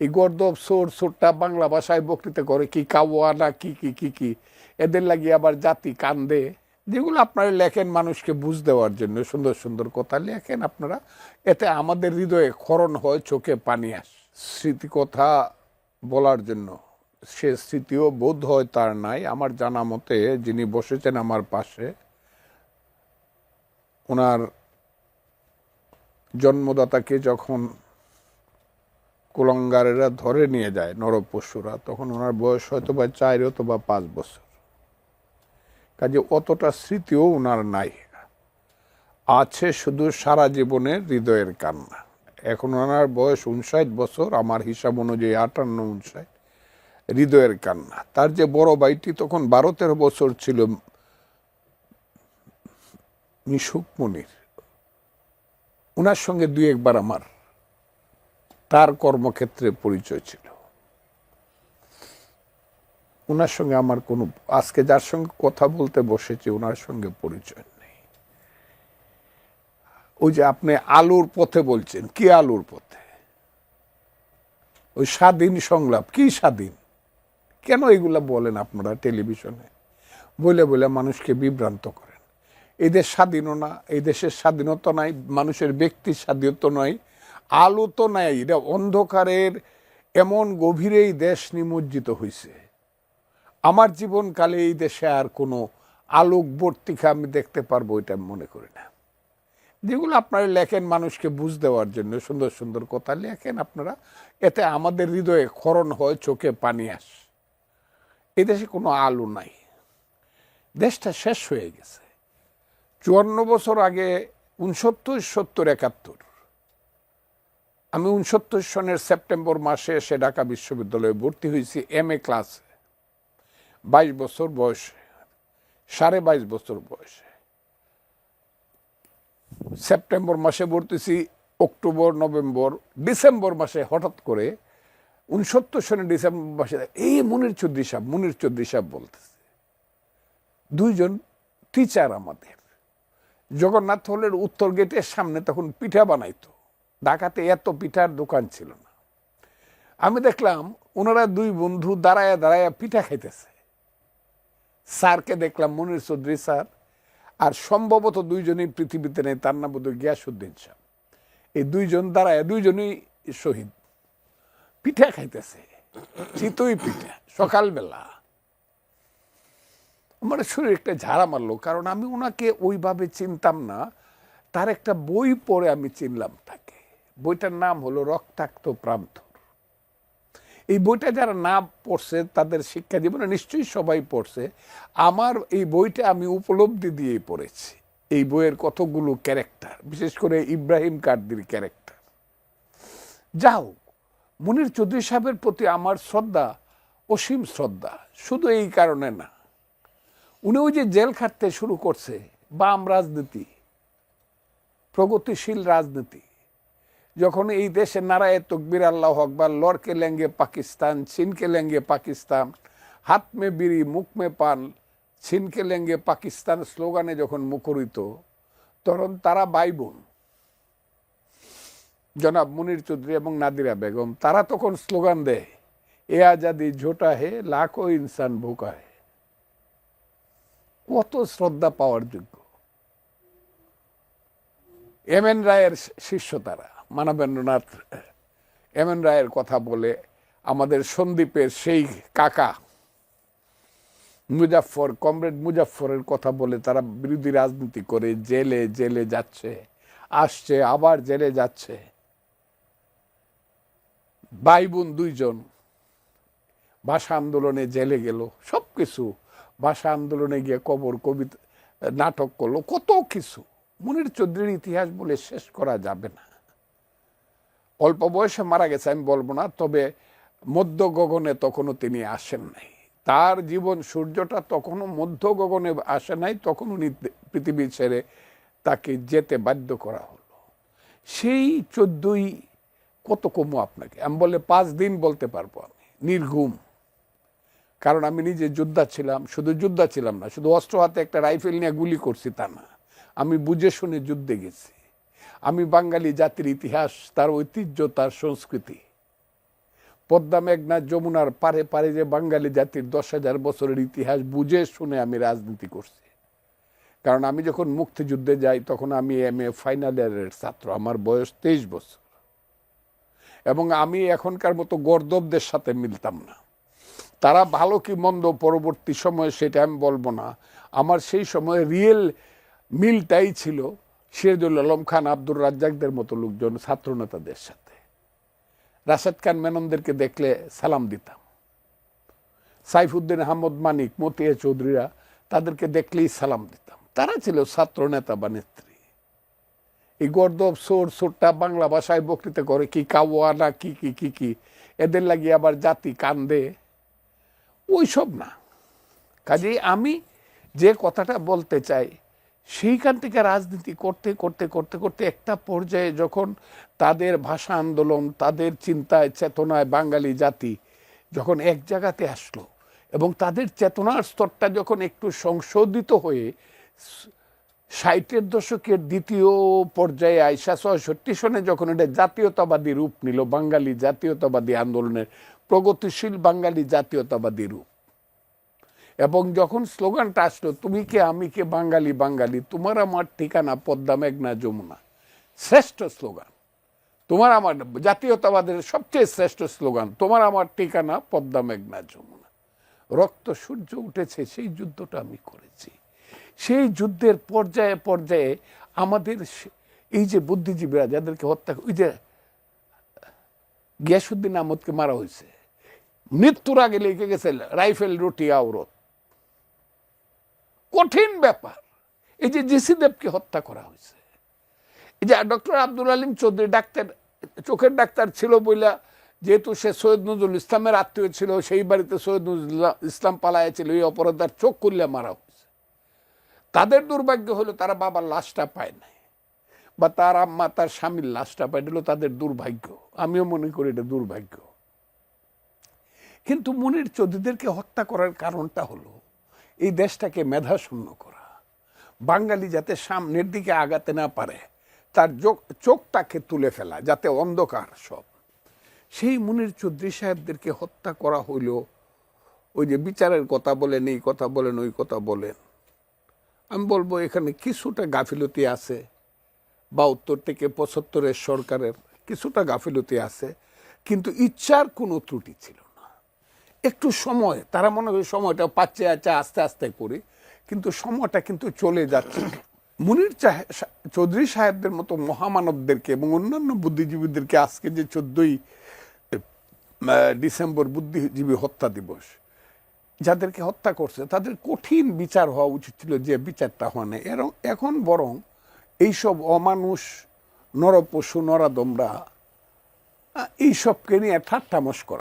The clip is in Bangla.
এই গর্দব সোর সোরটা বাংলা ভাষায় বক্তৃতা করে কি কাওয়া না কি কি কি কি এদের লাগিয়ে আবার জাতি কান্দে, যেগুলো আপনারা লেখেন মানুষকে বুঝ দেওয়ার জন্য সুন্দর সুন্দর কথা লেখেন আপনারা, এতে আমাদের হৃদয়ে ক্ষরণ হয়, চোখে পানি আসে। স্মৃতি কথা বলার জন্য সে স্মৃতিও বোধ হয় তার নাই। আমার জানা মতে যিনি বসেছেন আমার পাশে, ওনার জন্মদাতাকে যখন কুলাঙ্গারেরা ধরে নিয়ে যায় নরপশুরা, তখন ওনার বয়স হয়তো বা 4 অথবা 5 বছর। কাজে অতটা স্মৃতিও ওনার নাই, আছে শুধু সারা জীবনের হৃদয়ের কান্না। এখন ওনার বয়স 59 বছর, আমার হিসাব অনুযায়ী 58-59। হৃদয়ের কান্না। তার যে বড় ভাইটি তখন 12-13 বছর ছিল, মিশুক মনির, ওনার সঙ্গে 2-1 বার আমার তার কর্মক্ষেত্রে পরিচয় ছিল। ওনার সঙ্গে আমার কোনো, আজকে যার সঙ্গে কথা বলতে বসেছি ওনার সঙ্গে পরিচয় নেই। ওই যে আপনি আলুর পথে বলছেন, কি আলুর পথে? ওই স্বাধীন সংলাপ, কি স্বাধীন? কেন এগুলা বলেন আপনারা টেলিভিশনে? বলে বলে মানুষকে বিভ্রান্ত করেন। এই দেশ স্বাধীনও না, এই দেশের স্বাধীনতা নাই, মানুষের ব্যক্তির স্বাধীনতা নয়, আলো তো নাই। এটা অন্ধকারের এমন গভীরেই দেশ নিমজ্জিত হয়েছে। আমার জীবনকালে এই দেশে আর কোনো আলোকবর্তিকা আমি দেখতে পারবো এটা মনে করি না। যেগুলো আপনারা লেখেন মানুষকে বুঝ দেওয়ার জন্য সুন্দর সুন্দর কথা লেখেন আপনারা, এতে আমাদের হৃদয়ে ক্ষরণ হয়, চোখে পানি আসে। এই দেশে কোনো আলো নাই, দেশটা শেষ হয়ে গেছে। 54 বছর আগে 69, 70, 71, আমি 69 সনের সেপ্টেম্বর মাসে এসে ঢাকা বিশ্ববিদ্যালয়ে ভর্তি হয়েছি MA ক্লাসে, 22 বছর বয়সে, 22.5 বছর বয়সে। সেপ্টেম্বর মাসে ভর্তিছি, অক্টোবর, নভেম্বর, ডিসেম্বর মাসে হঠাৎ করে 69 সনের ডিসেম্বর মাসে এই মনির চৌধুরী সাহেব বলতেছে, 2 জন টিচার আমাদের জগন্নাথ হলের উত্তর গেটের সামনে তখন পিঠা বানাইতো। ঢাকাতে এত পিঠার দোকান ছিল না। আমি দেখলাম ওনারা 2 বন্ধু দাঁড়ায়া দাঁড়ায়া পিঠা খাইতেছে। স্যারকে দেখলাম, মনির চৌধুরী স্যার, আর সম্ভবত 2 জনই পৃথিবীতে নেই, তার নাম বোধ হয় গিয়াসউদ্দিন সাহেব। এই 2 জন দাঁড়ায়, 2 জনই শহীদ, পিঠা খাইতেছে, চিতই পিঠা সকালবেলা। আমার শরীর একটা ঝাড়া মারলো, কারণ আমি ওনাকে ওইভাবে চিনতাম না। তার একটা বই পড়ে আমি চিনলাম তাকে। বইটার নাম হলো রক্তাক্ত প্রান্তর। এই বইটা যারা না পড়ছে তাদের শিক্ষা জীবনে নিশ্চয়ই সবাই পড়ছে। আমার এই বইটা আমি উপলব্ধি দিয়েই পড়েছি। এই বইয়ের কতগুলো ক্যারেক্টার, বিশেষ করে ইব্রাহিম কার্দির ক্যারেক্টার। যাও, মনির চৌধুরী সাহেবের প্রতি আমার শ্রদ্ধা, অসীম শ্রদ্ধা, শুধু এই কারণে না, উনি ওই যে জেল খাটতে শুরু করছে, বাম রাজনীতি, প্রগতিশীল রাজনীতি, যখন এই দেশে নারায়ে তকবীর আল্লাহু আকবার, লড়কে লেঙ্গে পাকিস্তান, ছিনকে লেঙ্গে পাকিস্তান, হাত মে বিড়ি মুখ মে পান, ছিনকে লেঙ্গে পাকিস্তান স্লোগানে যখন মুখরিত, তখন তারা ভাই বোন জনাব মনির চৌধুরী এবং নাদিরা বেগম, তারা তখন স্লোগান দেয়, এ আজাদি ঝোটা হে লাখো ইনসান ভুকা হে। কত শ্রদ্ধা পাওয়ার যোগ্য। MN রায়ের শিষ্য তারা, মানবেন্দ্রনাথ MN রায়ের কথা বলে, আমাদের সন্দীপের সেই কাকা মুজাফফর, কমরেড মুজাফফরের কথা বলে তারা বিরোধী রাজনীতি করে জেলে জেলে যাচ্ছে, আসছে, আবার জেলে যাচ্ছে। ভাই বোন 2 জন ভাষা আন্দোলনে জেলে গেল, সব কিছু, ভাষা আন্দোলনে গিয়ে কবর কবিতা নাটক করলো, কত কিছু। মনির চৌধুরীর ইতিহাস বলে শেষ করা যাবে না। অল্প বয়সে মারা গেছে আমি বলবো না, তবে মধ্য গগনে তখনও তিনি আসেন নাই। তার জীবন সূর্যটা তখনও মধ্য গগনে আসে নাই, তখন উনি পৃথিবী ছেড়ে তাকে যেতে বাধ্য করা হলো। সেই 14ই কত কমু আপনাকে, আমি বলে 5 দিন বলতে পারবো আমি, নির্ঘুম। কারণ আমি নিজে যোদ্ধা ছিলাম, শুধু যোদ্ধা ছিলাম না, শুধু অস্ত্র হাতে একটা রাইফেল নিয়ে গুলি করছি তা না, আমি বুঝে শুনে যুদ্ধে গেছি। আমি বাঙালি জাতির ইতিহাস, তার ঐতিহ্য, তার সংস্কৃতি, পদ্মা মেঘনা যমুনার পারে পারে যে বাঙালি জাতির 10,000 বছরের ইতিহাস বুঝে শুনে আমি রাজনীতি করছি। কারণ আমি যখন মুক্তিযুদ্ধে যাই তখন আমি MA ফাইনাল ইয়ারের ছাত্র, আমার বয়স 23 বছর, এবং আমি এখনকার মতো গর্দবদের সাথে মিলতাম না। তারা ভালো কি মন্দ পরবর্তী সময়ে সেটা আমি বলবো না, আমার সেই সময় রিয়েল মিলটাই ছিল সিরাজুল আলম খান, আব্দুর রাজ্জাকদের মতো লোকজন, ছাত্রনেতাদের সাথে। রাশেদ খান মেননদেরকে দেখলে সালাম দিতাম, সাইফুদ্দিন আহমদ মানিক, মতিয়া চৌধুরীরা, তাদেরকে দেখলেই সালাম দিতাম। তারা ছিল ছাত্র নেতা বা নেত্রী। এই গর্দব সোরটা বাংলা ভাষায় বক্তৃতা করে কি কাওয়া না কি কি কি কি, এদের লাগিয়ে আবার জাতি কান্দে, ওইসব না। কাজেই আমি যে কথাটা বলতে চাই, সেইখান থেকে রাজনীতি করতে করতে করতে করতে একটা পর্যায়ে যখন তাদের ভাষা আন্দোলন, তাদের চিন্তায় চেতনায় বাঙালি জাতি যখন এক জায়গাতে আসলো, এবং তাদের চেতনার স্তরটা যখন একটু সংশোধিত হয়ে 60-এর দশকের দ্বিতীয় পর্যায়ে আইসা 66 সনে যখন এটা জাতীয়তাবাদী রূপ নিল, বাঙালি জাতীয়তাবাদী আন্দোলনের প্রগতিশীল বাঙালি জাতীয়তাবাদী রূপ, এবং যখন স্লোগানটা আসলো তুমি কে আমি কে বাঙালি বাঙালি, তোমার আমার ঠিকানা পদ্মা মেঘনা যমুনা, শ্রেষ্ঠ স্লোগান। তোমার আমার জাতীয়তাবাদের সবচেয়ে শ্রেষ্ঠ স্লোগান, তোমার আমার ঠিকানা পদ্মা মেঘনা যমুনা। রক্ত সূর্য উঠেছে, সেই যুদ্ধটা আমি করেছি। সেই যুদ্ধের পর্যায়ে পর্যায়ে আমাদের এই যে বুদ্ধিজীবীরা যাদেরকে হত্যা, ওই যে গিয়াসউদ্দিন আহমদকে মারা হয়েছে, মৃত্যুর আগে লিখে গেছে রাইফেল রুটি আওরত, কঠিন ব্যাপার। এই যে জিসি দেবকে হত্যা করা হয়েছে, এই যে ডক্টর আব্দুল আলিম চৌধুরী ডাক্তার, চোখের ডাক্তার ছিল বইলা, যেহেতু সে সৈয়দ নজরুল ইসলামের আত্মীয় ছিল, সেই বাড়িতে সৈয়দ নজরুল ইসলাম পালাইছিল, এই অপরাধার চোখ খুললে মারা হয়েছে। তাদের দুর্ভাগ্য হলো তারা বাবার লাশটা পায় নাই, বা তার আম্মা তার স্বামীর লাশটা পায়, এটা তাদের দুর্ভাগ্য। আমিও মনে করি এটা দুর্ভাগ্য। কিন্তু মুনির চৌধুরীদেরকে হত্যা করার কারণটা হলো এই দেশটাকে মেধাশূন্য করা, বাঙালি যাতে সামনের দিকে আগাতে না পারে, তার চোখটাকে তুলে ফেলা, যাতে অন্ধকার সব। সেই মুনির চৌধুরী সাহেবদেরকে হত্যা করা হইল, ওই যে বিচারের কথা বলেন, এই কথা বলেন, ওই কথা বলেন। আমি বলবো এখানে কিছুটা গাফিলতি আছে, 72 থেকে 75-এর সরকারের কিছুটা গাফিলতি আছে, কিন্তু ইচ্ছার কোনো ত্রুটি ছিল না। একটু সময়, তারা মনে হয় সময়টা পাচ্ছে আস্তে আস্তে করি, কিন্তু সময়টা কিন্তু চলে যাচ্ছে। মুনির চৌধুরী সাহেবদের মতো মহামানবদেরকে এবং অন্যান্য বুদ্ধিজীবীদেরকে আজকে যে 14ই ডিসেম্বর বুদ্ধিজীবী হত্যা দিবস, যাদেরকে হত্যা করছে তাদের কঠিন বিচার হওয়া উচিত ছিল, যে বিচারটা হয় না। এখন বরং এইসব অমানুষ, নরপশু, নরাদমরা এইসবকে নিয়ে ঠাট্টা মশকরা